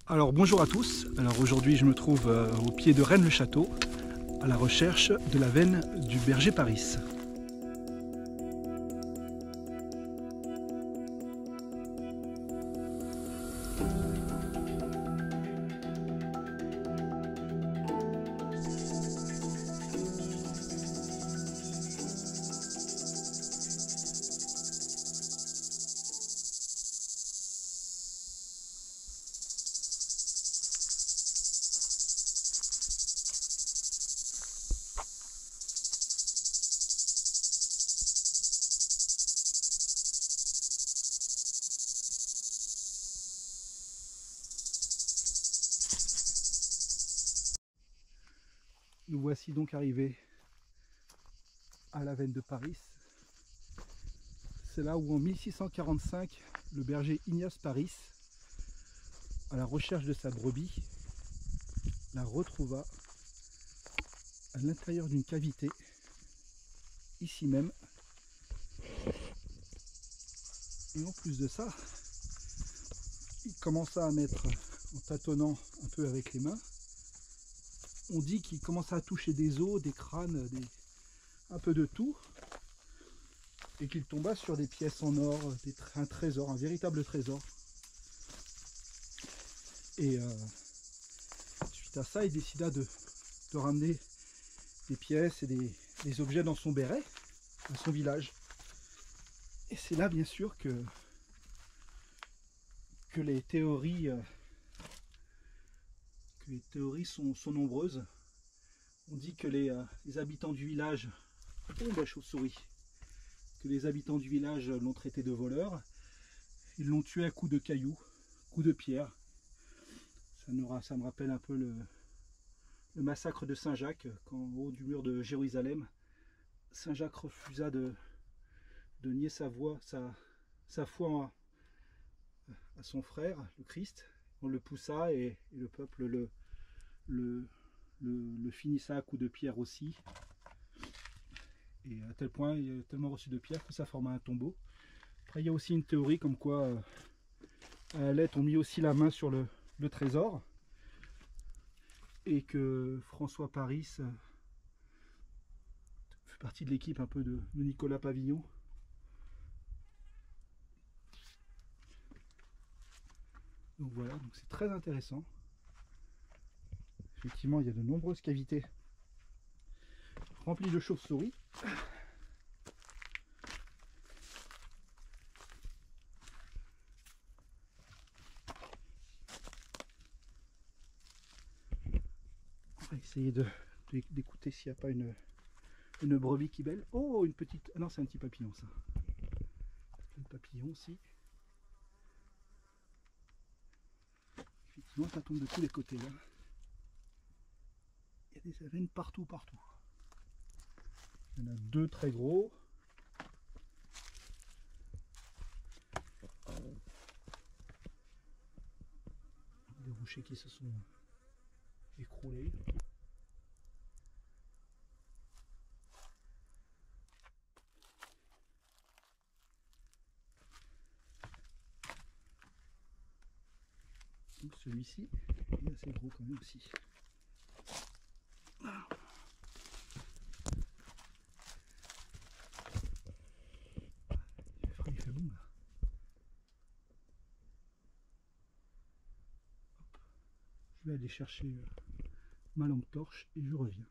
Alors bonjour à tous, alors aujourd'hui je me trouve au pied de Rennes-le-Château à la recherche de la veine du berger Paris. Nous voici donc arrivés à la veine de Paris. C'est là où en 1645, le berger Ignace Paris, à la recherche de sa brebis, la retrouva à l'intérieur d'une cavité, ici même. Et en plus de ça, il commença à mettre, en tâtonnant un peu avec les mains, on dit qu'il commença à toucher des os, des crânes, un peu de tout, et qu'il tomba sur des pièces en or, un trésor, un véritable trésor. Et suite à ça, il décida de ramener des pièces et des objets dans son béret, à son village. Et c'est là bien sûr que les théories sont nombreuses. On dit que les habitants du village, la chauve-souris, que les habitants du village l'ont traité de voleur. Ils l'ont tué à coups de cailloux, coups de pierre. Ça me rappelle un peu le massacre de Saint-Jacques, quand au haut du mur de Jérusalem, Saint-Jacques refusa de nier sa foi à son frère, le Christ. On le poussa et le peuple le finissa à coups de pierre aussi. Et à tel point, il a tellement reçu de pierre que ça forma un tombeau. Après, il y a aussi une théorie comme quoi à Alette, on mit aussi la main sur le trésor. Et que François Paris fait partie de l'équipe un peu de Nicolas Pavillon. Donc voilà, donc c'est très intéressant. Effectivement, il y a de nombreuses cavités remplies de chauves-souris. On va essayer d'écouter s'il n'y a pas une brebis qui bêle. Oh, une petite... Ah non, c'est un petit papillon, ça. Un papillon aussi. Effectivement, ça tombe de tous les côtés, là. Il y a des avennes partout. Il y en a deux très gros. Des rochers qui se sont écroulés. Celui-ci est assez gros quand même aussi. Il fait bon là. Hop. Je vais aller chercher ma lampe torche et je reviens.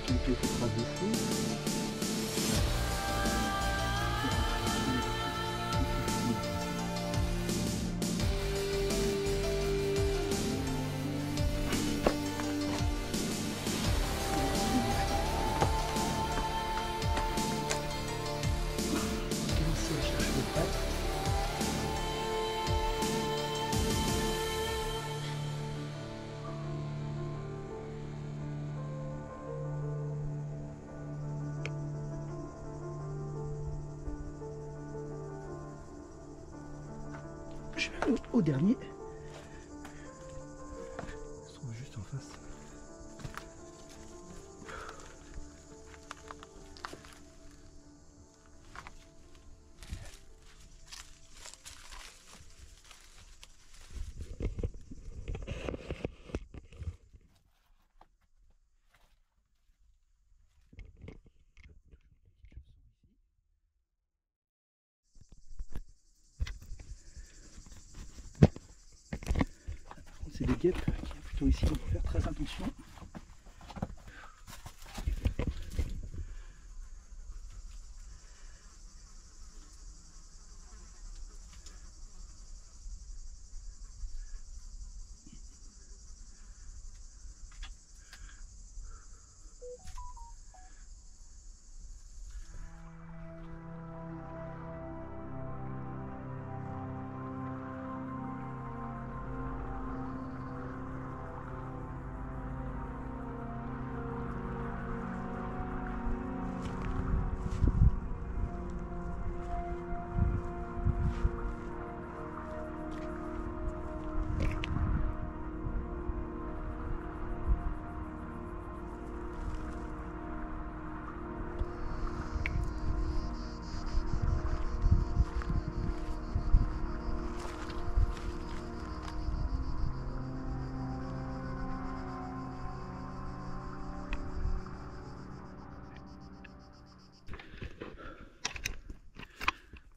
quelques traces de feu. Je vais aller au dernier. Il se trouve juste en face. C'est des guêpes qui sont plutôt ici, donc il faut faire très attention.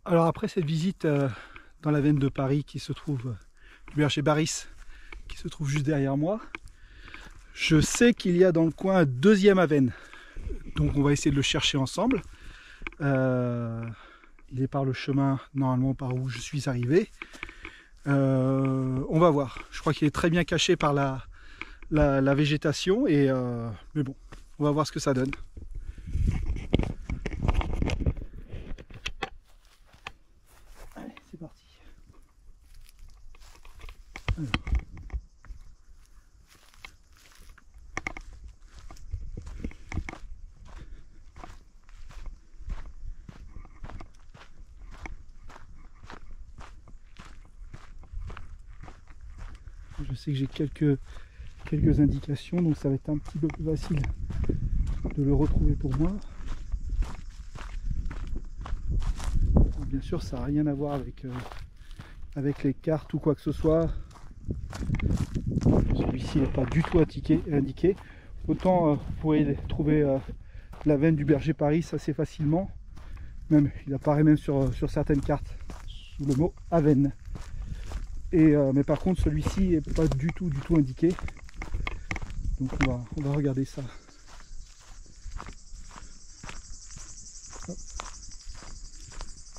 Alors après cette visite dans la veine de Paris qui se trouve, du berger Baris, qui se trouve juste derrière moi, je sais qu'il y a dans le coin un deuxième avenne. Donc on va essayer de le chercher ensemble. Il est par le chemin normalement par où je suis arrivé. On va voir. Je crois qu'il est très bien caché par la végétation. Mais bon, on va voir ce que ça donne. Allez, c'est parti. Alors. Je sais que j'ai quelques indications, donc ça va être un petit peu plus facile de le retrouver pour moi. Bien sûr, ça n'a rien à voir avec les cartes ou quoi que ce soit. Celui-ci n'est pas du tout indiqué. Autant vous pourrez trouver la veine du berger Paris assez facilement. Même, il apparaît même sur certaines cartes sous le mot avenne. Mais par contre, celui-ci n'est pas du tout indiqué. Donc on va regarder ça. Hop.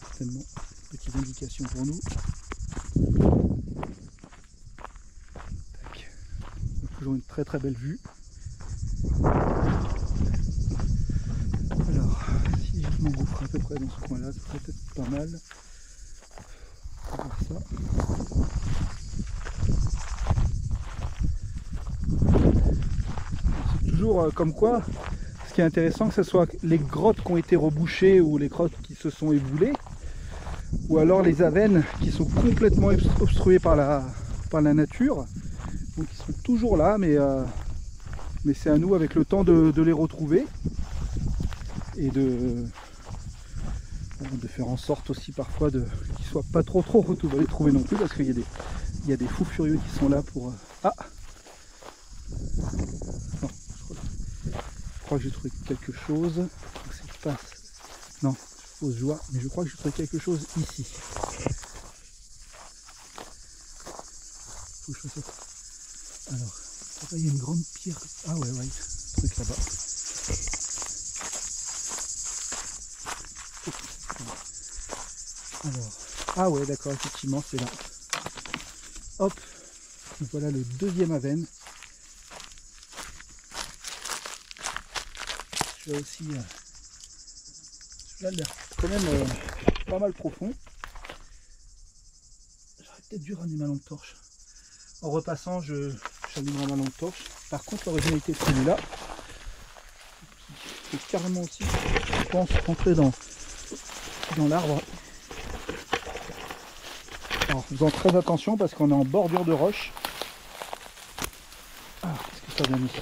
Certainement, petite indication pour nous. Tac. Toujours une très très belle vue. Alors, si je m'engouffre à peu près dans ce coin-là, ça serait peut-être pas mal. On va voir ça. C'est toujours comme quoi, ce qui est intéressant, que ce soit les grottes qui ont été rebouchées ou les grottes qui se sont éboulées, ou alors les avennes qui sont complètement obstruées par la nature. Donc ils sont toujours là, mais c'est à nous avec le temps de les retrouver et de faire en sorte aussi parfois qu'ils ne soient pas trop retrouvés non plus, parce qu'il y a des fous furieux qui sont là pour... Ah non, je crois que j'ai trouvé quelque chose. C'est pas... Non, fausse joie, mais je crois que j'ai trouvé quelque chose ici. Faut que je fasse ça. Alors, il y a une grande pierre. Ah ouais, truc là-bas. Ah ouais, d'accord, effectivement, c'est là. Hop, voilà le deuxième avenne. Celui-là aussi, celui-là a l'air quand même pas mal profond. J'aurais peut-être dû ramener ma lampe torche. En repassant, j'allumerai ma lampe torche. Par contre, l'originalité de celui-là, c'est carrément aussi, je pense, rentrer dans l'arbre. Alors, faisant très attention parce qu'on est en bordure de roche. Ah, qu'est-ce que ça vient ici?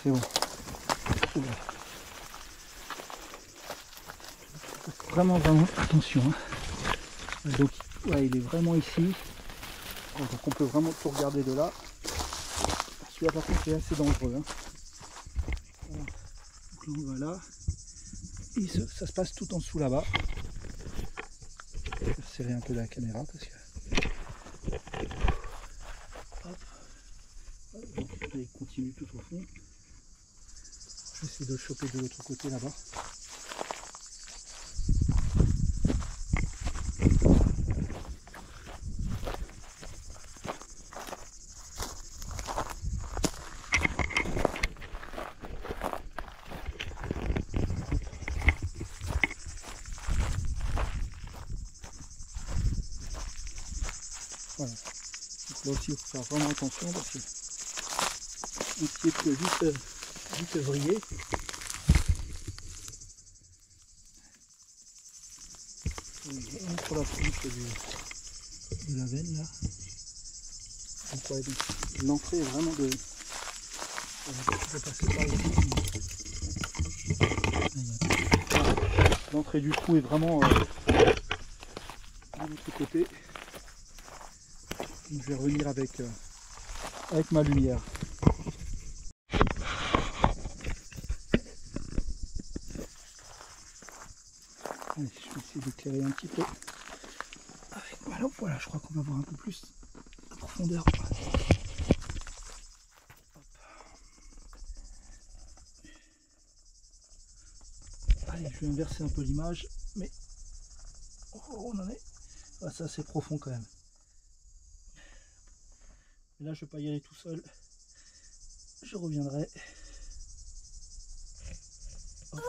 C'est bon. C'est bon. Vraiment attention. Hein. Donc, ouais, il est vraiment ici. Donc, on peut vraiment tout regarder de là. Celui-là, par contre, est assez dangereux. Hein. Voilà. Donc là, on va là. Et ça se passe tout en dessous là-bas. Je vais serrer un peu la caméra parce que. Hop. Donc, là, il continue tout au fond. Je vais essayer de le choper de l'autre côté là-bas. Voilà. Donc là aussi, il faut faire vraiment attention parce que un pied peut vite vriller. On prend la planche de la veine là. Donc, ouais, l'entrée est vraiment de. Je vais passer par ici. L'entrée du trou est vraiment de l'autre côté. Donc, je vais revenir avec ma lumière. Allez, je vais essayer d'éclairer un petit peu avec ma lampe. Voilà, je crois qu'on va voir un peu plus de profondeur. Allez, je vais inverser un peu l'image, mais on en est. Ah, ça c'est profond quand même. Et là, je ne vais pas y aller tout seul. Je reviendrai. Hop.